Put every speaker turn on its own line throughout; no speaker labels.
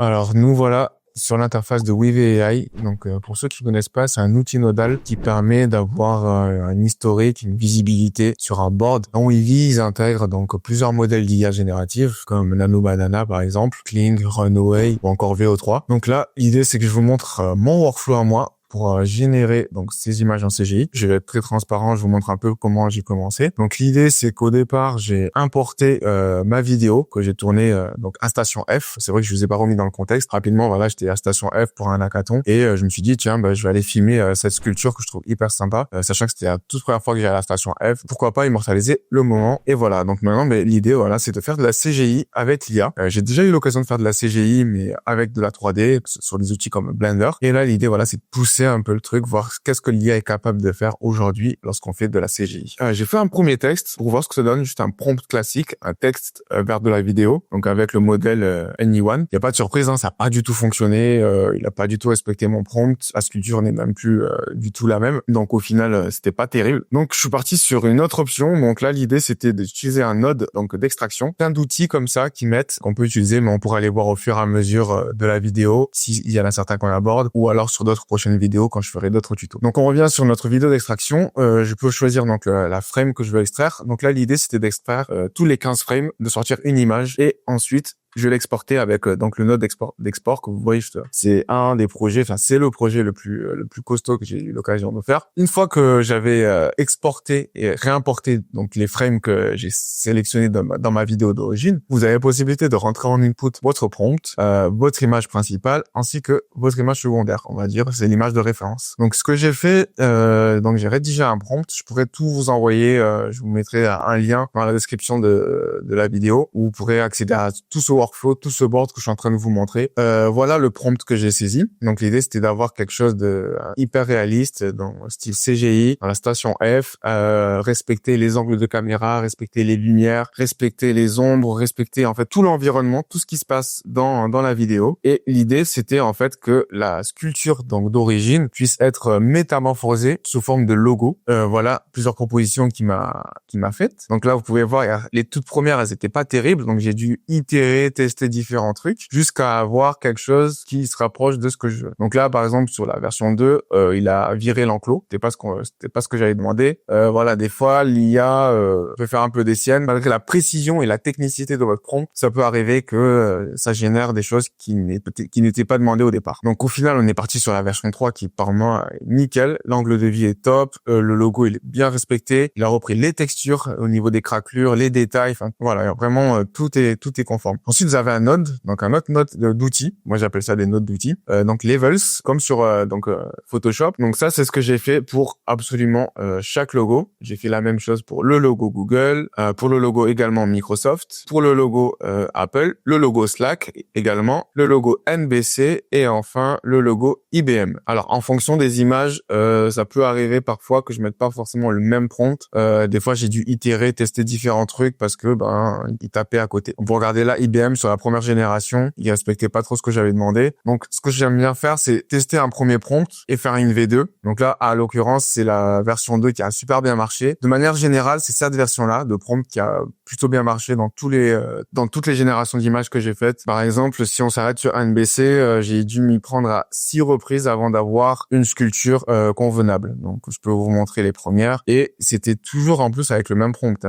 Alors nous voilà sur l'interface de Weave AI. Donc pour ceux qui connaissent pas, c'est un outil nodal qui permet d'avoir un historique, une visibilité sur un board. Dans Weave, ils intègrent donc plusieurs modèles d'IA générative comme Nano Banana par exemple, Kling, Runway ou encore VO3. Donc là, l'idée c'est que je vous montre mon workflow à moi pour générer donc ces images en CGI. Je vais être très transparent, je vous montre un peu comment j'ai commencé. Donc l'idée c'est qu'au départ, j'ai importé ma vidéo que j'ai tournée donc à Station F. C'est vrai que je vous ai pas remis dans le contexte. Rapidement, voilà, j'étais à Station F pour un hackathon et je me suis dit tiens, je vais aller filmer cette sculpture que je trouve hyper sympa, sachant que c'était la toute première fois que j'allais à la Station F. Pourquoi pas immortaliser le moment. Et voilà, donc maintenant l'idée voilà, c'est de faire de la CGI avec l'IA. J'ai déjà eu l'occasion de faire de la CGI mais avec de la 3D sur des outils comme Blender. Et là l'idée voilà, c'est de pousser un peu le truc, voir qu'est-ce que l'IA est capable de faire aujourd'hui lorsqu'on fait de la CGI. J'ai fait un premier texte pour voir ce que ça donne, juste un prompt classique, un texte vers de la vidéo, donc avec le modèle Anyone. Il n'y a pas de surprise, hein, ça n'a pas du tout fonctionné, il n'a pas du tout respecté mon prompt, la sculpture n'est même plus du tout la même, donc au final c'était pas terrible. Donc je suis parti sur une autre option, donc là l'idée c'était d'utiliser un node donc d'extraction, plein d'outils comme ça qu'on peut utiliser, mais on pourra les voir au fur et à mesure de la vidéo, s'il y en a certains qu'on aborde, ou alors sur d'autres prochaines vidéos quand je ferai d'autres tutos. Donc on revient sur notre vidéo d'extraction. Je peux choisir donc la frame que je veux extraire. Donc là l'idée c'était d'extraire tous les 15 frames, de sortir une image et ensuite je vais l'exporter avec donc le node d'export que vous voyez juste là. C'est un des projets, enfin c'est le projet le plus costaud que j'ai eu l'occasion de faire. Une fois que j'avais exporté et réimporté donc les frames que j'ai sélectionnés dans ma vidéo d'origine, vous avez la possibilité de rentrer en input votre prompt, votre image principale ainsi que votre image secondaire, on va dire, c'est l'image de référence. Donc ce que j'ai fait, donc j'ai rédigé un prompt, je pourrais tout vous envoyer, je vous mettrai un lien dans la description de la vidéo où vous pourrez accéder à tout ce workflow, tout ce board que je suis en train de vous montrer. Voilà le prompt que j'ai saisi. Donc l'idée c'était d'avoir quelque chose de hyper réaliste dans le style CGI, dans la station F, respecter les angles de caméra, respecter les lumières, respecter les ombres, respecter en fait tout l'environnement, tout ce qui se passe dans la vidéo. Et l'idée c'était en fait que la sculpture donc d'origine puisse être métamorphosée sous forme de logo. Voilà plusieurs propositions qui m'a faites. Donc là vous pouvez voir les toutes premières elles étaient pas terribles, donc j'ai dû itérer, tester différents trucs jusqu'à avoir quelque chose qui se rapproche de ce que je veux. Donc là, par exemple, sur la version 2, il a viré l'enclos. C'était pas ce que j'avais demandé. Voilà, des fois, l'IA peut faire un peu des siennes. Malgré la précision et la technicité de votre prompt, ça peut arriver que ça génère des choses qui n'étaient pas demandées au départ. Donc au final, on est parti sur la version 3 qui, par moi, est nickel. L'angle de vie est top. Le logo, il est bien respecté. Il a repris les textures au niveau des craquelures, les détails. Enfin, voilà, vraiment, tout est conforme. Ensuite, vous avez un node, donc un autre node d'outils. Moi, j'appelle ça des nodes d'outils. Donc levels, comme sur Photoshop. Donc ça, c'est ce que j'ai fait pour absolument chaque logo. J'ai fait la même chose pour le logo Google, pour le logo également Microsoft, pour le logo Apple, le logo Slack également, le logo NBC et enfin le logo IBM. Alors, en fonction des images, ça peut arriver parfois que je mette pas forcément le même prompt. Des fois, j'ai dû itérer, tester différents trucs parce que il tapait à côté. Vous regardez là, IBM sur la première génération, il respectait pas trop ce que j'avais demandé. Donc, ce que j'aime bien faire, c'est tester un premier prompt et faire une V2. Donc là, à l'occurrence, c'est la version 2 qui a super bien marché. De manière générale, c'est cette version-là de prompt qui a plutôt bien marché dans toutes les générations d'images que j'ai faites. Par exemple, si on s'arrête sur NBC, j'ai dû m'y prendre à 6 reprises avant d'avoir une sculpture convenable. Donc, je peux vous montrer les premières. Et c'était toujours en plus avec le même prompt.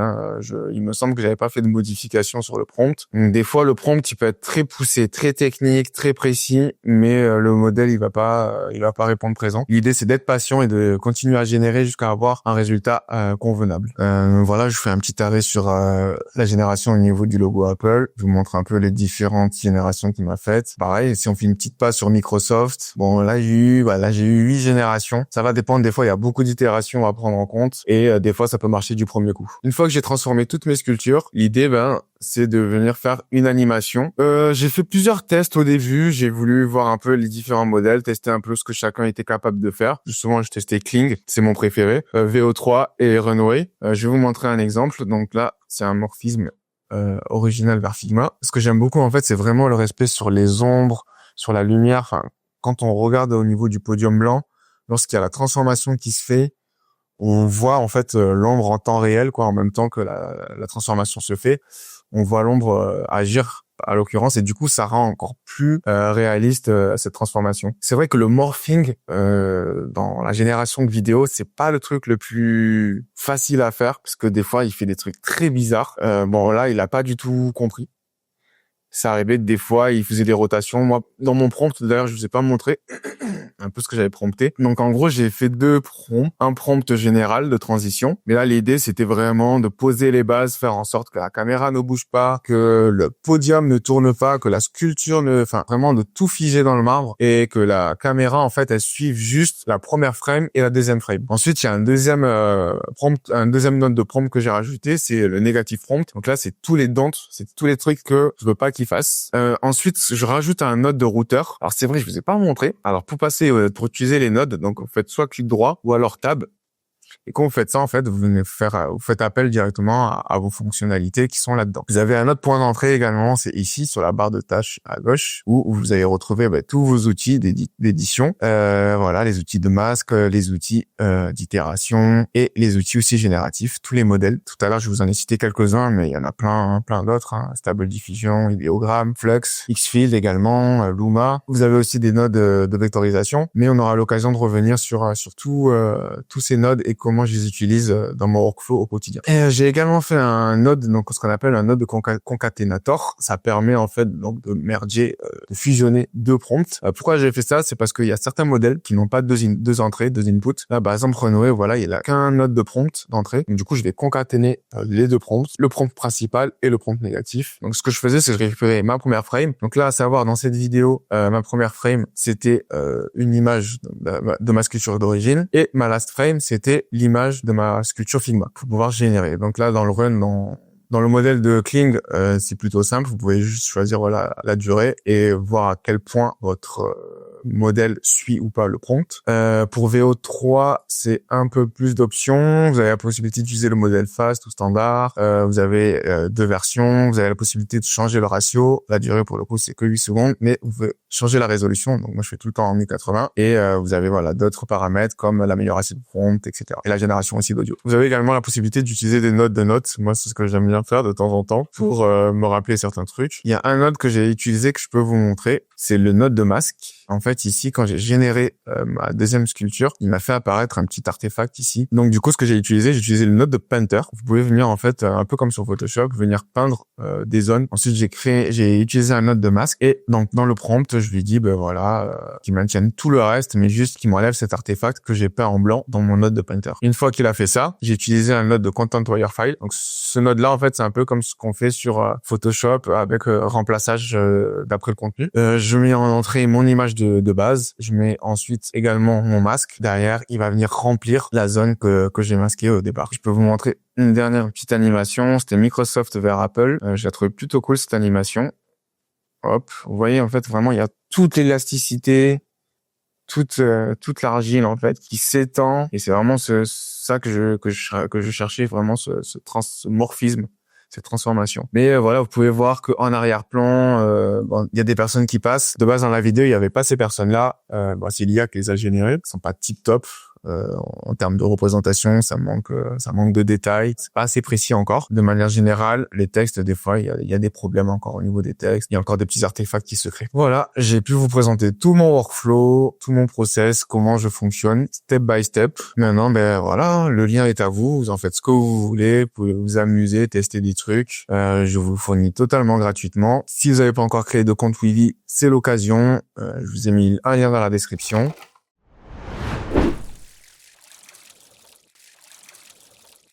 Il me semble que j'avais pas fait de modification sur le prompt. Donc, des fois, le prompt, il peut être très poussé, très technique, très précis, mais le modèle, il va pas répondre présent. L'idée, c'est d'être patient et de continuer à générer jusqu'à avoir un résultat convenable. Voilà, je fais un petit arrêt sur la génération au niveau du logo Apple. Je vous montre un peu les différentes générations qu'il m'a faites. Pareil, si on fait une petite passe sur Microsoft, bon, là, j'ai eu 8 générations. Ça va dépendre. Des fois, il y a beaucoup d'itérations à prendre en compte et des fois, ça peut marcher du premier coup. Une fois que j'ai transformé toutes mes sculptures, l'idée, c'est de venir faire une animation. J'ai fait plusieurs tests au début. J'ai voulu voir un peu les différents modèles, tester un peu ce que chacun était capable de faire. Justement, j'ai testé Kling, c'est mon préféré, VO3 et Runway. Je vais vous montrer un exemple. Donc là, c'est un morphisme original vers Figma. Ce que j'aime beaucoup, en fait, c'est vraiment le respect sur les ombres, sur la lumière. Enfin, quand on regarde au niveau du podium blanc, lorsqu'il y a la transformation qui se fait, on voit en fait l'ombre en temps réel, quoi, en même temps que la transformation se fait. On voit l'ombre agir à l'occurrence, et du coup, ça rend encore plus réaliste cette transformation. C'est vrai que le morphing dans la génération de vidéos, c'est pas le truc le plus facile à faire parce que des fois, il fait des trucs très bizarres. Bon, là, il a pas du tout compris. Ça arrivait des fois, il faisait des rotations. Moi, dans mon prompt, d'ailleurs, je vous ai pas montré un peu ce que j'avais prompté. Donc, en gros, j'ai fait 2 prompts. Un prompt général de transition. Mais là, l'idée, c'était vraiment de poser les bases, faire en sorte que la caméra ne bouge pas, que le podium ne tourne pas, que la sculpture enfin, vraiment de tout figer dans le marbre et que la caméra, en fait, elle suive juste la première frame et la deuxième frame. Ensuite, il y a un deuxième note de prompt que j'ai rajouté, c'est le negative prompt. Donc là, c'est tous les don'ts, c'est tous les trucs que je veux pas qu'il fasse. Ensuite, je rajoute un note de routeur. Alors c'est vrai, je vous ai pas montré. Alors pour utiliser les nodes, donc vous faites soit clic droit ou alors tab. Et quand vous faites ça, en fait, vous faites appel directement à vos fonctionnalités qui sont là-dedans. Vous avez un autre point d'entrée également, c'est ici sur la barre de tâches à gauche, où vous allez retrouver tous vos outils d'édition. Voilà, les outils de masque, les outils d'itération et les outils aussi génératifs, tous les modèles. Tout à l'heure, je vous en ai cité quelques-uns, mais il y en a plein d'autres. Stable Diffusion, idéogramme, Flux, Xfield également, Luma. Vous avez aussi des nodes de vectorisation, mais on aura l'occasion de revenir sur tous ces nodes et comment je les utilise dans mon workflow au quotidien. Et j'ai également fait un node, donc ce qu'on appelle un node de concaténator. Ça permet en fait donc de merger, de fusionner 2 prompts. Pourquoi j'ai fait ça? C'est parce qu'il y a certains modèles qui n'ont pas deux entrées, 2 inputs. Là, par exemple, Renoué, voilà, il a qu'un node de prompt d'entrée. Donc du coup, je vais concaténer les 2 prompts, le prompt principal et le prompt négatif. Donc ce que je faisais, c'est que je récupérais ma première frame. Donc là, à savoir, dans cette vidéo, ma première frame, c'était une image de ma sculpture d'origine et ma last frame, c'était l'image de ma sculpture Figma pour pouvoir générer. Donc là, dans le run, dans le modèle de Kling, c'est plutôt simple. Vous pouvez juste choisir voilà la durée et voir à quel point votre modèle suit ou pas le prompt. Pour VO3, c'est un peu plus d'options. Vous avez la possibilité d'utiliser le modèle fast ou standard. Vous avez 2 versions. Vous avez la possibilité de changer le ratio. La durée, pour le coup, c'est que 8 secondes, mais vous pouvez changer la résolution. Donc moi, je fais tout le temps en 1080. Et vous avez voilà d'autres paramètres comme l'amélioration de prompt, etc. Et la génération aussi d'audio. Vous avez également la possibilité d'utiliser des notes de notes. Moi, c'est ce que j'aime bien faire de temps en temps pour me rappeler certains trucs. Il y a un node que j'ai utilisé que je peux vous montrer. C'est le node de masque. En fait, ici, quand j'ai généré ma deuxième sculpture, il m'a fait apparaître un petit artefact ici. Donc, du coup, ce que j'ai utilisé le node de Painter. Vous pouvez venir, en fait, un peu comme sur Photoshop, venir peindre des zones. Ensuite, j'ai utilisé un node de masque. Et donc, dans le prompt, je lui dis, qu'il maintienne tout le reste, mais juste qu'il m'enlève cet artefact que j'ai peint en blanc dans mon node de Painter. Une fois qu'il a fait ça, j'ai utilisé un node de Content Wirefile. Donc, ce node-là, en fait, c'est un peu comme ce qu'on fait sur Photoshop avec remplaçage d'après le contenu. Je mets en entrée mon image de base. Je mets ensuite également mon masque. Derrière, il va venir remplir la zone que j'ai masquée au départ. Je peux vous montrer une dernière petite animation. C'était Microsoft vers Apple. Je la trouvais plutôt cool, cette animation. Hop. Vous voyez, en fait, vraiment, il y a toute l'élasticité, toute l'argile, en fait, qui s'étend. Et c'est vraiment ça que je cherchais, vraiment ce morphisme, cette transformation. Mais voilà, vous pouvez voir que en arrière-plan, il y a des personnes qui passent. De base, dans la vidéo, il y avait pas ces personnes-là. C'est l'IA qui les a générées. Elles sont pas tip-top. En termes de représentation, ça manque de détails. C'est pas assez précis encore. De manière générale, les textes, des fois, il y a des problèmes encore au niveau des textes. Il y a encore des petits artefacts qui se créent. Voilà, j'ai pu vous présenter tout mon workflow, tout mon process, comment je fonctionne, step by step. Maintenant, voilà, le lien est à vous. Vous en faites ce que vous voulez. Vous pouvez vous amuser, tester des trucs. Je vous le fournis totalement gratuitement. Si vous n'avez pas encore créé de compte Weavy, c'est l'occasion. Je vous ai mis un lien dans la description.